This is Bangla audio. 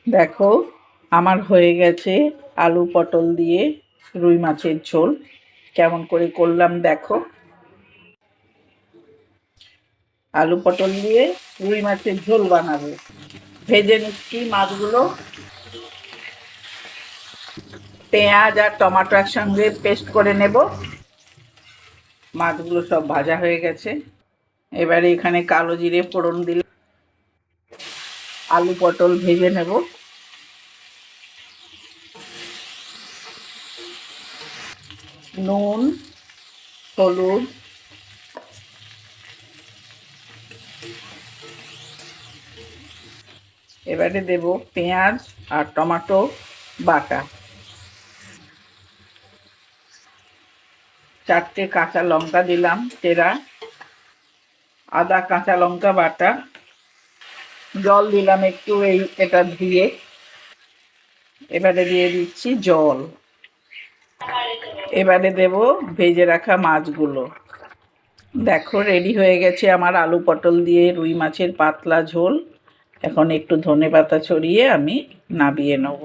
দেখো আমার হয়ে গেছে আলু পটল দিয়ে রুই মাছের ঝোল। কেমন করে করলাম দেখো। আলু পটল দিয়ে রুই মাছের ঝোল বানাবো। ভেজে নিচ্ছি মাছগুলো। পেঁয়াজ আর টমেটো একসঙ্গে পেস্ট করে নেব। মাছগুলো সব ভাজা হয়ে গেছে। এবারে এখানে কালো জিরে ফোড়ন দিলে আলু পটল ভেজে নেব। নুন, হলুদ, এবারে দেব পেঁয়াজ আর টমেটো বাটা, 4টে কাঁচা লঙ্কা দিলাম চেরা, আদা কাঁচা লঙ্কা বাটা, জল দিলাম একটু এটা ধুয়ে। এবারে দিয়ে দিচ্ছি জল। এবারে দেব ভেজে রাখা মাছগুলো। দেখো রেডি হয়ে গেছে আমার আলু পটল দিয়ে রুই মাছের পাতলা ঝোল। এখন একটু ধনেপাতা ছড়িয়ে আমি নামিয়ে নেব।